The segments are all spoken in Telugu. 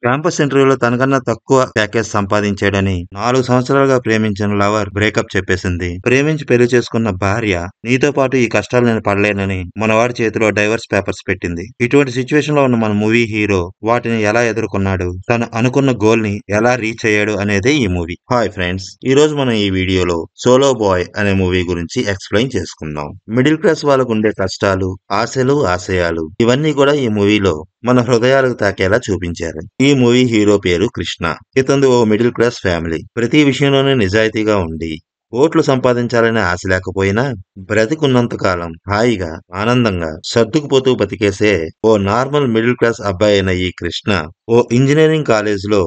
క్యాంపస్ ఇంటర్వ్యూలో తనకన్నా తక్కువ ప్యాకేజ్ సంపాదించాడని 4 సంవత్సరాలుగా ప్రేమించిన లవర్ బ్రేకప్ చెప్పేసింది. ప్రేమించి పెళ్లి చేసుకున్న భార్య నీతో పాటు ఈ కష్టాలు నేను పడలేనని మనవాడి చేతిలో డైవర్స్ పేపర్స్ పెట్టింది. ఇటువంటి సిచ్యువేషన్ లో ఉన్న మన మూవీ హీరో వాటిని ఎలా ఎదుర్కొన్నాడు, తను అనుకున్న గోల్ ని ఎలా రీచ్ అయ్యాడు అనేదే ఈ మూవీ. హాయ్ ఫ్రెండ్స్, ఈ రోజు మనం ఈ వీడియోలో సోలో బాయ్ అనే మూవీ గురించి ఎక్స్ప్లెయిన్ చేసుకుందాం. మిడిల్ క్లాస్ వాళ్ళకు ఉండే కష్టాలు, ఆశలు, ఆశయాలు ఇవన్నీ కూడా ఈ మూవీలో మన హృదయాలకు తాకేలా చూపించారు. ఈ మూవీ హీరో పేరు కృష్ణ. ఇతనిది ఓ మిడిల్ క్లాస్ ఫ్యామిలీ. ప్రతి విషయంలోనూ నిజాయితీగా ఉండి ఓట్లు సంపాదించాలనే ఆశ లేకపోయినా బ్రతికున్నంత కాలం హాయిగా, ఆనందంగా సర్దుకుపోతూ బతికేసే ఓ నార్మల్ మిడిల్ క్లాస్ అబ్బాయి అయిన ఈ కృష్ణ ఓ ఇంజనీరింగ్ కాలేజ్ లో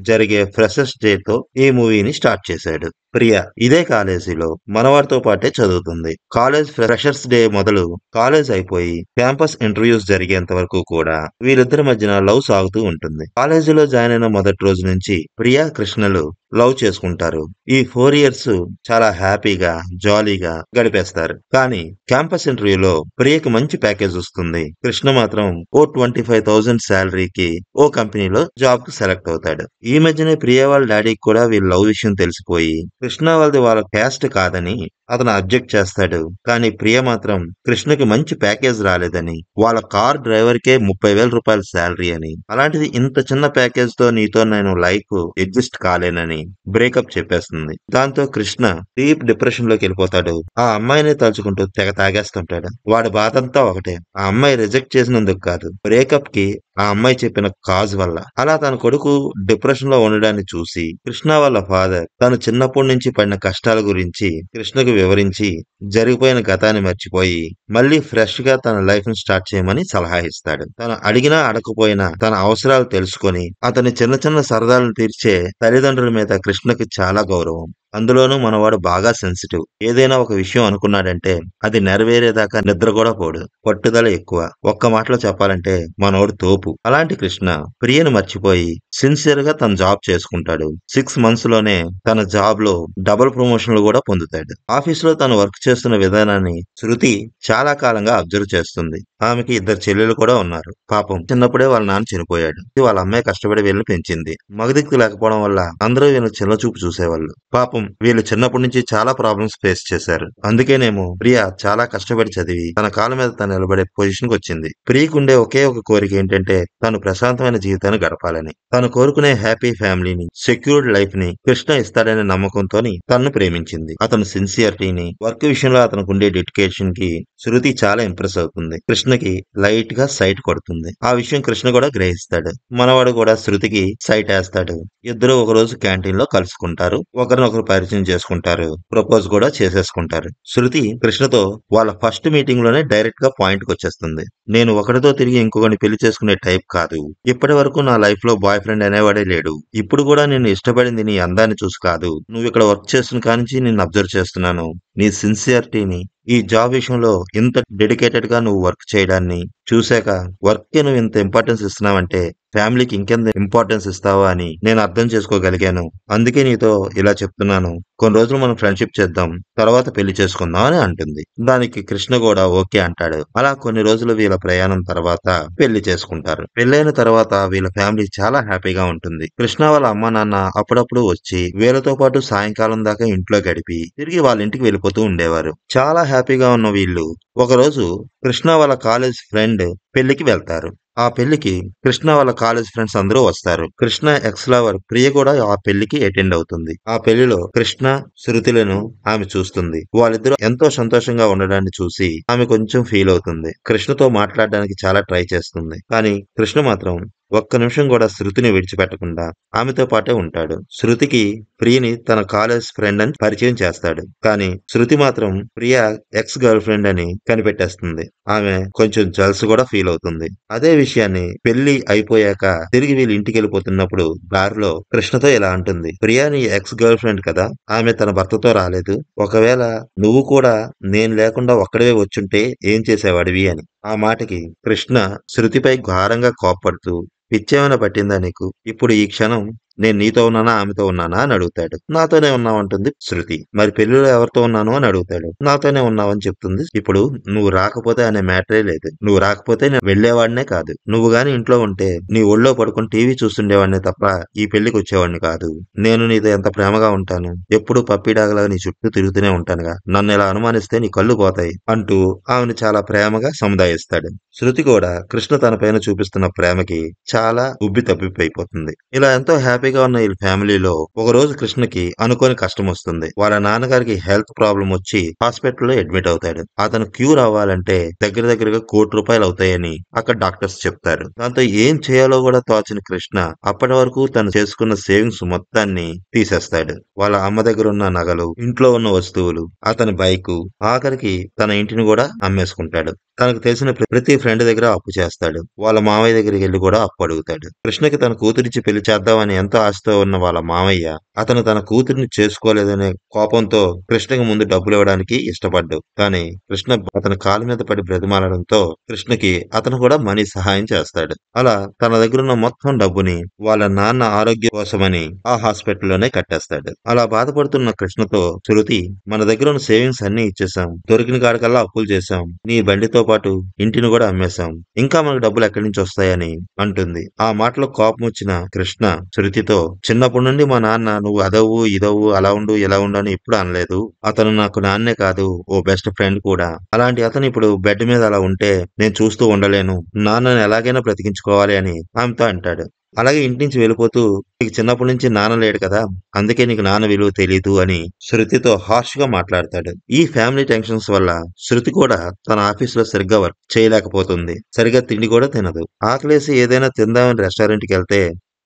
జరిగే ఫ్రెషర్స్ డే తో ఈ మూవీని స్టార్ట్ చేశాడు. ప్రియా ఇదే కాలేజీలో మనవాడితో పాటే చదువుతుంది. కాలేజ్ ఫ్రెషర్స్ డే మొదలు కాలేజ్ అయిపోయి క్యాంపస్ ఇంటర్వ్యూస్ జరిగేంత వరకు కూడా వీళ్ళిద్దరి మధ్యన లవ్ సాగుతూ ఉంటుంది. కాలేజీలో జాయిన్ అయిన మొదటి రోజు నుంచి ప్రియా కృష్ణలు లవ్ చేసుకుంటారు. ఈ 4 ఇయర్స్ చాలా హ్యాపీగా, జాలీగా గడిపేస్తారు. కానీ క్యాంపస్ ఇంటర్వ్యూలో ప్రియకి మంచి ప్యాకేజ్ వస్తుంది. కృష్ణ మాత్రం ఓ 25,000 శాలరీకి ఓ కంపెనీలో జాబ్ కు సెలెక్ట్ అవుతాడు. ఈ మధ్యనే ప్రియా వాళ్ళ డాడీకి కూడా వీళ్ళ లవ్ విషయం తెలిసిపోయి కృష్ణ వాళ్ళది వాళ్ళ క్యాస్ట్ కాదని అతను అబ్జెక్ట్ చేస్తాడు. కానీ ప్రియ మాత్రం కృష్ణకి మంచి ప్యాకేజ్ రాలేదని, వాళ్ళ కార్ డ్రైవర్ కే 30,000 రూపాయల శాలరీ అని, అలాంటిది ఇంత చిన్న ప్యాకేజ్ తో నీతో నేను లైఫ్ అడ్జస్ట్ కాలేనని బ్రేకప్ చెప్పేస్తుంది. దాంతో కృష్ణ డీప్ డిప్రెషన్ లోకి వెళ్ళిపోతాడు. ఆ అమ్మాయిని తలుచుకుంటూ తెగ తాగేస్తుంటాడు. వాడి బాధంతా ఒకటే, ఆ అమ్మాయి రిజెక్ట్ చేసినందుకు కాదు, బ్రేకప్ కి ఆ అమ్మాయి చెప్పిన కాజ్ వల్ల. అలా తన కొడుకు డిప్రెషన్ లో ఉండడాన్ని చూసి కృష్ణ వాళ్ళ ఫాదర్ తను చిన్నప్పటి నుంచి పడిన కష్టాల గురించి కృష్ణకు వివరించి జరిగిపోయిన గతాన్ని మర్చిపోయి మళ్ళీ ఫ్రెష్ గా తన లైఫ్ ని స్టార్ట్ చేయమని సలహా ఇస్తాడు. తను అడిగినా అడగకపోయినా తన అవసరాలు తెలుసుకొని అతని చిన్న చిన్న సరదాలను తీర్చే తల్లిదండ్రుల మీద కృష్ణకి చాలా గౌరవం. అందులోనూ మనవాడు బాగా సెన్సిటివ్. ఏదైనా ఒక విషయం అనుకున్నాడంటే అది నెరవేరేదాకా నిద్ర కూడా పోడు. పట్టుదల ఎక్కువ. ఒక్క మాటలో చెప్పాలంటే మనోడు తోపు. అలాంటి కృష్ణ ప్రియను మర్చిపోయి సిన్సియర్ గా తన జాబ్ చేసుకుంటాడు. 6 మంత్స్ లోనే తన జాబ్ లో డబుల్ ప్రమోషన్లు కూడా పొందుతాడు. ఆఫీస్ లో తను వర్క్ చేస్తున్న విధానాన్ని శృతి చాలా కాలంగా అబ్జర్వ్ చేస్తుంది. ఆమెకి 2 చెల్లెలు కూడా ఉన్నారు. పాపం చిన్నప్పుడే వాళ్ళ నాన్న చనిపోయాడు. వాళ్ళ అమ్మాయి కష్టపడి వీళ్ళని పెంచింది. మగదిక్కు లేకపోవడం వల్ల అందరూ వీళ్ళని చిన్న చూపు చూసేవాళ్ళు. పాపం వీళ్ళు చిన్నప్పటి నుంచి చాలా ప్రాబ్లమ్స్ ఫేస్ చేశారు. అందుకేనేమో ప్రియ చాలా కష్టపడి చదివి తన కాళ్ళ మీద తను నిలబడే పొజిషన్ కి వచ్చింది. ప్రియకుండే ఒకే ఒక కోరిక ఏంటంటే తను ప్రశాంతమైన జీవితాన్ని గడపాలని. తను కోరుకునే హ్యాపీ ఫ్యామిలీని, సెక్యూర్డ్ లైఫ్ ని కృష్ణ ఇస్తాడనే నమ్మకంతో తనను ప్రేమించింది. అతను సిన్సియారిటీని, వర్క్ విషయంలో అతనికి ఉండే డెడికేషన్ కి శృతి చాలా ఇంప్రెస్ అవుతుంది. కృష్ణకి లైట్ గా సైట్ కొడుతుంది. ఆ విషయం కృష్ణ కూడా గ్రహిస్తాడు. మనవాడు కూడా శృతికి సైట్ వేస్తాడు. ఇద్దరు ఒక రోజు క్యాంటీన్ లో కలుసుకుంటారు. ఒకరినొకరు పరిచయం చేసుకుంటారు. ప్రపోజ్ కూడా చేసేసుకుంటారు. శృతి కృష్ణతో వాళ్ళ ఫస్ట్ మీటింగ్ లోనే డైరెక్ట్ గా పాయింట్ కి వచ్చేస్తుంది. నేను ఒకరితో తిరిగి ఇంకొకరిని పెళ్లి చేసుకునే టైప్ కాదు. ఇప్పటి వరకు నా లైఫ్ లో బాయ్ ఫ్రెండ్ అనేవాడే లేడు. ఇప్పుడు కూడా నేను ఇష్టపడింది నీ అందాన్ని చూసి కాదు, నువ్వు ఇక్కడ వర్క్ చేస్తున్న కానించి నిన్ను అబ్జర్వ్ చేస్తున్నాను. నీ సిన్సియారిటీని, ఈ జాబ్ విషయంలో ఇంత డెడికేటెడ్ గా నువ్వు వర్క్ చేయడాన్ని చూశాక వర్క్ కి నువ్వు ఇంత ఇంపార్టెన్స్ ఇస్తున్నావంటే ఫ్యామిలీకి ఇంకెంత ఇంపార్టెన్స్ ఇస్తావా అని నేను అర్థం చేసుకోగలిగాను. అందుకే నీతో ఇలా చెప్తున్నాను. కొన్ని రోజులు మనం ఫ్రెండ్షిప్ చేద్దాం, తర్వాత పెళ్లి చేసుకుందాం అని అంటుంది. దానికి కృష్ణ కూడా ఓకే అంటాడు. అలా కొన్ని రోజులు వీళ్ళ ప్రయాణం తర్వాత పెళ్లి చేసుకుంటారు. పెళ్లైన తర్వాత వీళ్ళ ఫ్యామిలీ చాలా హ్యాపీగా ఉంటుంది. కృష్ణ వాళ్ళ అమ్మ నాన్న అప్పుడప్పుడు వచ్చి వీళ్ళతో పాటు సాయంకాలం దాకా ఇంట్లో గడిపి తిరిగి వాళ్ళ ఇంటికి వెళ్ళిపోతూ ఉండేవారు. చాలా హ్యాపీగా ఉన్న వీళ్ళు ఒకరోజు కృష్ణ వాళ్ళ కాలేజ్ ఫ్రెండ్ పెళ్లికి వెళ్తారు. ఆ పెళ్లికి కృష్ణ వాళ్ళ కాలేజ్ ఫ్రెండ్స్ అందరూ వస్తారు. కృష్ణ ఎక్స్ లవర్ ప్రియ కూడా ఆ పెళ్లికి అటెండ్ అవుతుంది. ఆ పెళ్లిలో కృష్ణ శృతులను ఆమె చూస్తుంది. వాళ్ళిద్దరూ ఎంతో సంతోషంగా ఉండడాన్ని చూసి ఆమె కొంచెం ఫీల్ అవుతుంది. కృష్ణతో మాట్లాడడానికి చాలా ట్రై చేస్తుంది. కానీ కృష్ణ మాత్రం ఒక్క నిమిషం కూడా శృతిని విడిచిపెట్టకుండా ఆమెతో పాటే ఉంటాడు. శృతికి ప్రియని తన కాలేజ్ ఫ్రెండ్ అని పరిచయం చేస్తాడు. కానీ శృతి మాత్రం ప్రియ ఎక్స్ గర్ల్ ఫ్రెండ్ అని కనిపెట్టేస్తుంది. ఆమె కొంచెం జల్స్ కూడా ఫీల్ అవుతుంది. అదే విషయాన్ని పెళ్లి అయిపోయాక తిరిగి వీళ్ళు ఇంటికి వెళ్ళిపోతున్నప్పుడు దారిలో కృష్ణతో ఇలా అంటుంది. ప్రియా నీ ఎక్స్ గర్ల్ ఫ్రెండ్ కదా, ఆమె తన భర్తతో రాలేదు. ఒకవేళ నువ్వు కూడా నేను లేకుండా ఒక్కడే వచ్చుంటే ఏం చేసేవాడివి అని. ఆ మాటకి కృష్ణ శృతిపై ఘోరంగా కోప్పడుతూ పిచ్చేమైనా పట్టిందా నీకు? ఇప్పుడు ఈ క్షణం నేను నీతో ఉన్నానా ఆమెతో ఉన్నానా అని అడుగుతాడు. నాతోనే ఉన్నావంటుంది శృతి. మరి పెళ్లిలో ఎవరితో ఉన్నాను అని అడుగుతాడు. నాతోనే ఉన్నావని చెప్తుంది. ఇప్పుడు నువ్వు రాకపోతే అనే మ్యాటరే లేదు. నువ్వు రాకపోతే నేను వెళ్ళేవాడినే కాదు. నువ్వు గాని ఇంట్లో ఉంటే నీ ఒళ్ళో పడుకొని టీవీ చూస్తుండేవాడినే తప్ప ఈ పెళ్లికి వచ్చేవాడిని కాదు. నేను నీతో ఎంత ప్రేమగా ఉంటాను. ఎప్పుడూ పప్పిడాగలాగా నీ చుట్టూ తిరుగుతూనే ఉంటానుగా. నన్ను ఇలా అనుమానిస్తే నీ కళ్ళు పోతాయి అంటూ ఆమెను చాలా ప్రేమగా సముదాయిస్తాడు. శృతి కూడా కృష్ణ తన పైన చూపిస్తున్న ప్రేమకి చాలా ఉబ్బి తబ్బిబ్బైపోతుంది. ఇలా ఎంతో హ్యాపీగా ఉన్న ఈ ఫ్యామిలీలో ఒక రోజు కృష్ణకి అనుకోని కష్టం వస్తుంది. వాళ్ళ నాన్నగారికి హెల్త్ ప్రాబ్లం వచ్చి హాస్పిటల్లో అడ్మిట్ అవుతాడు. అతను క్యూర్ అవ్వాలంటే దగ్గరగా ₹1,00,00,000 అవుతాయని అక్కడ డాక్టర్స్ చెప్తారు. దాంతో ఏం చేయాలో కూడా తోచని కృష్ణ అప్పటి వరకు తను చేసుకున్న సేవింగ్స్ మొత్తాన్ని తీసేస్తాడు. వాళ్ళ అమ్మ దగ్గర ఉన్న నగలు, ఇంట్లో ఉన్న వస్తువులు, అతని బైకు, ఆఖరికి తన ఇంటిని కూడా అమ్మేసుకుంటాడు. తనకు తెలిసిన ప్రతి ఫ్రెండ్ దగ్గర అప్పు చేస్తాడు. వాళ్ళ మామయ్య దగ్గరికి వెళ్లి కూడా అప్పు అడుగుతాడు. కృష్ణకి తన కూతురిచ్చి పెళ్లి చేద్దామని ఎంతో ఆశతో ఉన్న వాళ్ళ మామయ్య అతను తన కూతురిని చేసుకోలేదనే కోపంతో కృష్ణకి ముందు డబ్బులు ఇవ్వడానికి ఇష్టపడ్డాడు. కానీ కృష్ణ అతని కాలు మీద పడి బ్రతిమాలడంతో కృష్ణకి అతను కూడా మనీ సహాయం చేస్తాడు. అలా తన దగ్గర ఉన్న మొత్తం డబ్బుని వాళ్ళ నాన్న ఆరోగ్యం కోసమని ఆ హాస్పిటల్లోనే కట్టేస్తాడు. అలా బాధపడుతున్న కృష్ణతో శృతి, మన దగ్గర ఉన్న సేవింగ్స్ అన్ని ఇచ్చేసాం, దొరికిన కాడికల్లా అప్పులు చేశాం, నీ బండితో పాటు ఇంటిని కూడా అమ్మేశాం, ఇంకా మనకు డబ్బులు ఎక్కడి నుంచి వస్తాయని అంటుంది. ఆ మాటలో కోపం వచ్చిన కృష్ణ శృతితో, చిన్నప్పటి నుండి మా నాన్న నువ్వు అదవు ఇదవు అలా ఉండు ఇలా ఉండు అని ఎప్పుడు అనలేదు. అతను నాకు నాన్నే కాదు, ఓ బెస్ట్ ఫ్రెండ్ కూడా. అలాంటి అతను ఇప్పుడు బెడ్ మీద అలా ఉంటే నేను చూస్తూ ఉండలేను. నాన్నని ఎలాగైనా బ్రతికించుకోవాలి అని ఆమెతో అంటాడు. అలాగే ఇంటి నుంచి వెళ్ళిపోతూ, నీకు చిన్నప్పటి నుంచి నాన్న లేడు కదా, అందుకే నీకు నాన్న విలువ తెలీదు అని శృతితో హార్ష్ గా మాట్లాడతాడు. ఈ ఫ్యామిలీ టెన్షన్స్ వల్ల శృతి కూడా తన ఆఫీస్ లో సరిగ్గా వర్క్ చేయలేకపోతుంది. సరిగ్గా తిండి కూడా తినదు. ఆకలేసి ఏదైనా తిందామని రెస్టారెంట్ కి వెళ్తే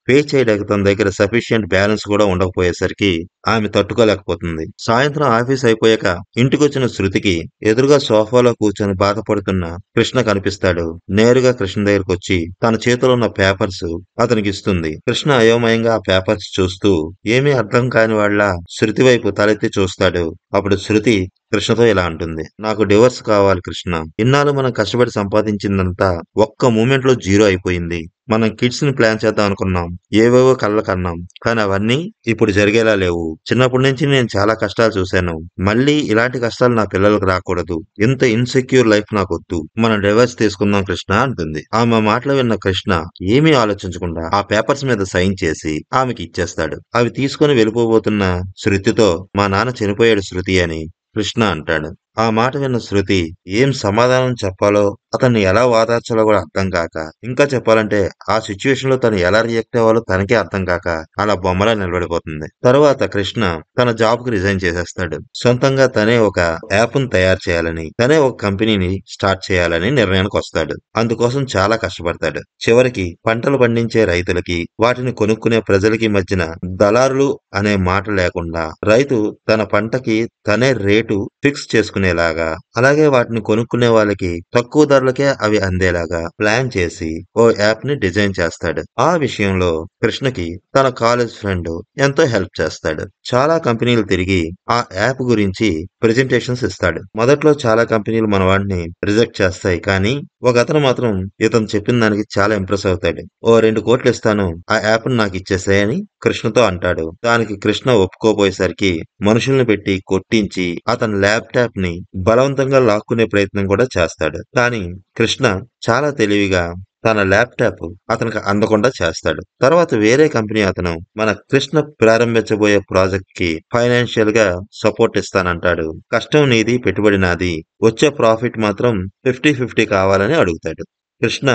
పే చేయడానికి తన దగ్గర సఫిషియెంట్ బ్యాలెన్స్ కూడా ఉండకపోయేసరికి ఆమె తట్టుకోలేకపోతుంది. సాయంత్రం ఆఫీస్ అయిపోయాక ఇంటికొచ్చిన శృతికి ఎదురుగా సోఫాలో కూర్చొని బాధపడుతున్న కృష్ణ కనిపిస్తాడు. నేరుగా కృష్ణ దగ్గరకు వచ్చి తన చేతిలో ఉన్న పేపర్స్ అతనికి ఇస్తుంది. కృష్ణ అయోమయంగా ఆ పేపర్స్ చూస్తూ ఏమీ అర్థం కాని వాళ్ళ శృతి వైపు తలెత్తి చూస్తాడు. అప్పుడు శృతి కృష్ణతో ఇలా అంటుంది, నాకు డివోర్స్ కావాలి కృష్ణ. ఇన్నాళ్ళు మనం కష్టపడి సంపాదించిందంతా ఒక్క మూమెంట్ లో జీరో అయిపోయింది. మనం కిడ్స్ ని ప్లాన్ చేద్దాం అనుకున్నాం, ఏవేవో కళ్ళ కన్నాం, కానీ అవన్నీ ఇప్పుడు జరిగేలా లేవు. చిన్నప్పటి నుంచి నేను చాలా కష్టాలు చూశాను. మళ్ళీ ఇలాంటి కష్టాలు నా పిల్లలకు రాకూడదు. ఇంత ఇన్సెక్యూర్ లైఫ్ నాకొద్దు. మనం డివోర్స్ తీసుకుందాం కృష్ణ అంటుంది. ఆమె మాటలు విన్న కృష్ణ ఏమీ ఆలోచించకుండా ఆ పేపర్స్ మీద సైన్ చేసి ఆమెకి ఇచ్చేస్తాడు. అవి తీసుకుని వెళ్ళిపోబోతున్న శృతితో, మా నాన్న చనిపోయాడు శృతి అని కృష్ణ అంటాడు. ఆ మాట విన్న శృతి ఏం సమాధానం చెప్పాలో, అతన్ని ఎలా వాదార్చాలో కూడా అర్థం కాక, ఇంకా చెప్పాలంటే ఆ సిచ్యువేషన్ లో తను ఎలా రియాక్ట్ అవ్వాలో తనకే అర్థం కాక అలా బొమ్మలా నిలబడిపోతుంది. తరువాత కృష్ణ తన జాబ్ కు రిజైన్ చేసేస్తాడు. సొంతంగా తనే ఒక యాప్ ను తయారు చేయాలని, తనే ఒక కంపెనీని స్టార్ట్ చేయాలని నిర్ణయానికి వస్తాడు. అందుకోసం చాలా కష్టపడతాడు. చివరికి పంటలు పండించే రైతులకి, వాటిని కొనుక్కునే ప్రజలకి మధ్యన దళారులు అనే మాట లేకుండా రైతు తన పంటకి తనే రేటు ఫిక్స్ చేసుకునేలాగా, అలాగే వాటిని కొనుక్కునే వాళ్ళకి తక్కువ ధరలకే అవి అందేలాగా ప్లాన్ చేసి ఓ యాప్ ని డిజైన్ చేస్తాడు. ఆ విషయంలో కృష్ణకి తన కాలేజ్ ఫ్రెండ్ ఎంతో హెల్ప్ చేస్తాడు. చాలా కంపెనీలు తిరిగి ఆ యాప్ గురించి ప్రెజెంటేషన్స్ ఇస్తాడు. మొదట్లో చాలా కంపెనీలు మన వాడిని రిజెక్ట్ చేస్తాయి, కానీ ఒక అతను మాత్రం ఇతను చెప్పిన దానికి చాలా ఇంప్రెస్ అవుతాడు. ఓ 2 కోట్లు ఇస్తాను, ఆ యాప్ నాకు ఇచ్చేసాయని కృష్ణతో అంటాడు. దానికి కృష్ణ ఒప్పుకోపోయేసరికి మనుషుల్ని పెట్టి కొట్టించి అతని ల్యాప్టాప్ ని బలవంతంగా లాక్కునే ప్రయత్నం కూడా చేస్తాడు. కానీ కృష్ణ చాలా తెలివిగా తన ల్యాప్టాప్ అతనికి అందకుండా చేస్తాడు. తర్వాత వేరే కంపెనీ అతను మన కృష్ణ ప్రారంభించబోయే ప్రాజెక్ట్ కి ఫైనాన్షియల్ గా సపోర్ట్ ఇస్తానంటాడు. కష్టం నీది, పెట్టుబడి నాది, వచ్చే ప్రాఫిట్ మాత్రం 50-50 కావాలని అడుగుతాడు. కృష్ణ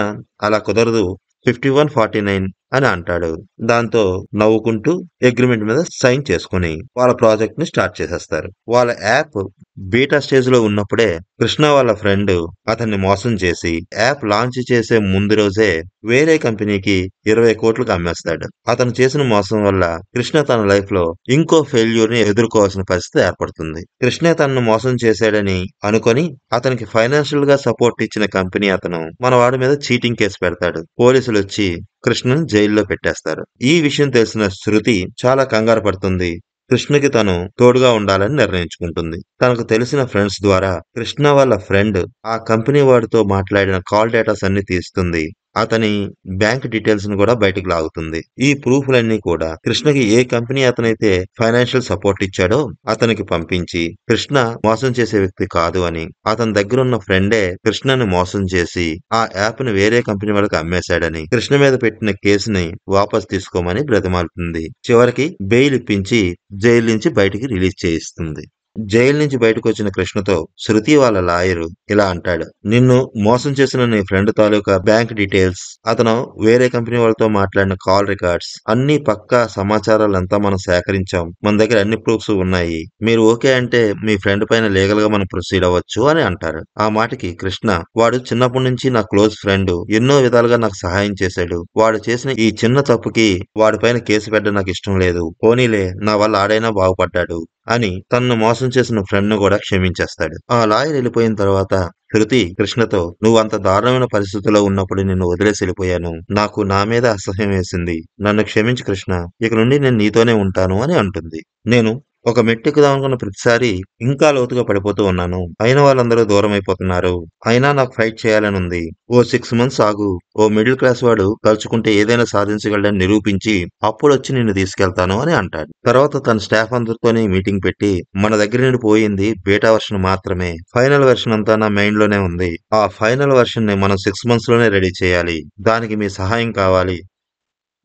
అలా కుదరదు, 51-49 అని అంటాడు. దాంతో నవ్వుకుంటూ అగ్రిమెంట్ మీద సైన్ చేసుకుని వాళ్ళ ప్రాజెక్ట్ ని స్టార్ట్ చేసేస్తారు. వాళ్ళ యాప్ బీటా స్టేజ్ లో ఉన్నప్పుడే కృష్ణ వాళ్ళ ఫ్రెండ్ అతన్ని మోసం చేసి యాప్ లాంచ్ చేసే ముందు రోజే వేరే కంపెనీకి 20 కోట్లకు అమ్మేస్తాడు. అతను చేసిన మోసం వల్ల కృష్ణ తన లైఫ్ లో ఇంకో ఫెయిల్యూర్ ని ఎదుర్కోవాల్సిన పరిస్థితి ఏర్పడుతుంది. కృష్ణ తనను మోసం చేశాడని అనుకొని అతనికి ఫైనాన్షియల్ గా సపోర్ట్ ఇచ్చిన కంపెనీ అతను మన వాడి మీద చీటింగ్ కేసు పెడతాడు. పోలీసులు వచ్చి కృష్ణను జైల్లో పెట్టేస్తారు. ఈ విషయం తెలిసిన శృతి చాలా కంగారు పడుతుంది. కృష్ణకి తను తోడుగా ఉండాలని నిర్ణయించుకుంటుంది. తనకు తెలిసిన ఫ్రెండ్స్ ద్వారా కృష్ణ వాళ్ళ ఫ్రెండ్ ఆ కంపెనీ వాడితో మాట్లాడిన కాల్ డేటాస్ అన్ని తీస్తుంది. అతని బ్యాంక్ డీటెయిల్స్ ని కూడా బయటకు లాగుతుంది. ఈ ప్రూఫ్‌లన్నీ కూడా కృష్ణకి ఏ కంపెనీ అతనైతే ఫైనాన్షియల్ సపోర్ట్ ఇచ్చాడో అతనికి పంపించి, కృష్ణ మోసం చేసే వ్యక్తి కాదు అని, అతని దగ్గరున్న ఫ్రెండే కృష్ణని మోసం చేసి ఆ యాప్‌ని వేరే కంపెనీ వాళ్ళకి అమ్మేశాడని, కృష్ణ మీద పెట్టిన కేసుని వాపస్ తీసుకోమని బ్రతిమాలుతుంది. చివరికి బెయిల్ ఇప్పించి జైలు నుంచి బయటికి రిలీజ్ చేయిస్తుంది. జైలు నుంచి బయటకొచ్చిన కృష్ణతో శృతి వాళ్ళ లాయరు ఇలా అంటాడు. నిన్ను మోసం చేసిన నీ ఫ్రెండ్ తాలూకా బ్యాంక్ డీటెయిల్స్, అతను వేరే కంపెనీ వాళ్ళతో మాట్లాడిన కాల్ రికార్డ్స్ అన్ని పక్కా సమాచారాలంతా మనం సేకరించాం. మన దగ్గర అన్ని ప్రూఫ్స్ ఉన్నాయి. మీరు ఓకే అంటే మీ ఫ్రెండ్ పైన లీగల్ గా మనం ప్రొసీడ్ అవ్వచ్చు అని అంటారు. ఆ మాటకి కృష్ణ, వాడు చిన్నప్పటి నుంచి నా క్లోజ్ ఫ్రెండ్, ఎన్నో విధాలుగా నాకు సహాయం చేశాడు. వాడు చేసిన ఈ చిన్న తప్పుకి వాడి పైన కేసు పెట్టడం నాకు ఇష్టం లేదు. పోనీలే, నా వల్ల ఆడైనా బాగుపడ్డాడు అని తనను మోసం చేసిన ఫ్రెండ్ ను కూడా క్షమించేస్తాడు. ఆ లాయర్ వెళ్ళిపోయిన తర్వాత శృతి కృష్ణతో, నువ్వు అంత దారుణమైన పరిస్థితుల్లో ఉన్నప్పుడు నిన్ను వదిలేసి వెళ్ళిపోయాను. నాకు నా మీద అసహ్యం వేసింది. నన్ను క్షమించు కృష్ణ. ఇక నుండి నేను నీతోనే ఉంటాను అని అంటుంది. నేను ఒక మెట్టు ఎక్కుదాం అనుకున్న ప్రతిసారి ఇంకా లోతుగా పడిపోతూ ఉన్నాను. అయిన వాళ్ళందరూ దూరం అయిపోతున్నారు. అయినా నాకు ఫైట్ చేయాలని ఉంది. ఓ 6 మంత్స్ ఆగు. ఓ మిడిల్ క్లాస్ వాడు తలుచుకుంటే ఏదైనా సాధించగలడని నిరూపించి అప్పుడొచ్చి నిన్ను తీసుకెళ్తాను అని అంటాడు. తర్వాత తన స్టాఫ్ అందరితోని మీటింగ్ పెట్టి, మన దగ్గర నుండి పోయింది బీటా వెర్షన్ మాత్రమే. ఫైనల్ వెర్షన్ అంతా నా మైండ్ లోనే ఉంది. ఆ ఫైనల్ వెర్షన్ ని మనం 6 మంత్స్ లోనే రెడీ చేయాలి. దానికి మీ సహాయం కావాలి.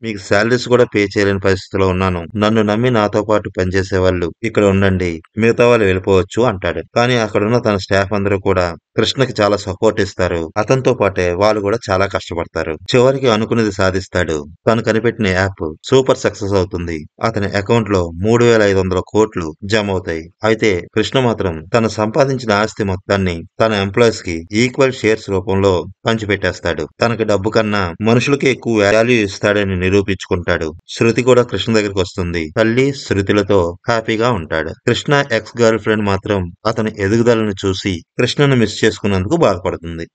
మీకు సాలరీస్ కూడా పే చేయలేని పరిస్థితిలో ఉన్నాను. నన్ను నమ్మి నాతో పాటు పనిచేసేవాళ్ళు ఇక్కడ ఉండండి. మిగతా వాళ్ళు వెళ్ళిపోవచ్చు అంటాడు. కానీ అక్కడున్న తన స్టాఫ్ అందరూ కూడా కృష్ణకి చాలా సపోర్ట్ ఇస్తారు. అతనితో పాటే వాళ్ళు కూడా చాలా కష్టపడతారు. చివరికి అనుకున్నది సాధిస్తాడు. తను కనిపెట్టిన యాప్ సూపర్ సక్సెస్ అవుతుంది. అతని అకౌంట్ లో 3,500 కోట్లు జమ అవుతాయి. అయితే కృష్ణ మాత్రం తను సంపాదించిన ఆస్తి మొత్తాన్ని తన ఎంప్లాయీస్ కి ఈక్వల్ షేర్స్ రూపంలో పంచిపెట్టేస్తాడు. తనకి డబ్బు కన్నా మనుషులకి ఎక్కువ వాల్యూ ఇస్తాడని నిరూపించుకుంటాడు. శృతి కూడా కృష్ణ దగ్గరికి వస్తుంది. తల్లి శృతులతో హ్యాపీగా ఉంటాడు. కృష్ణ ఎక్స్ గర్ల్ ఫ్రెండ్ మాత్రం అతని ఎదుగుదలను చూసి కృష్ణను మిస్ చేసుకున్నందుకు బాధపడుతుంది.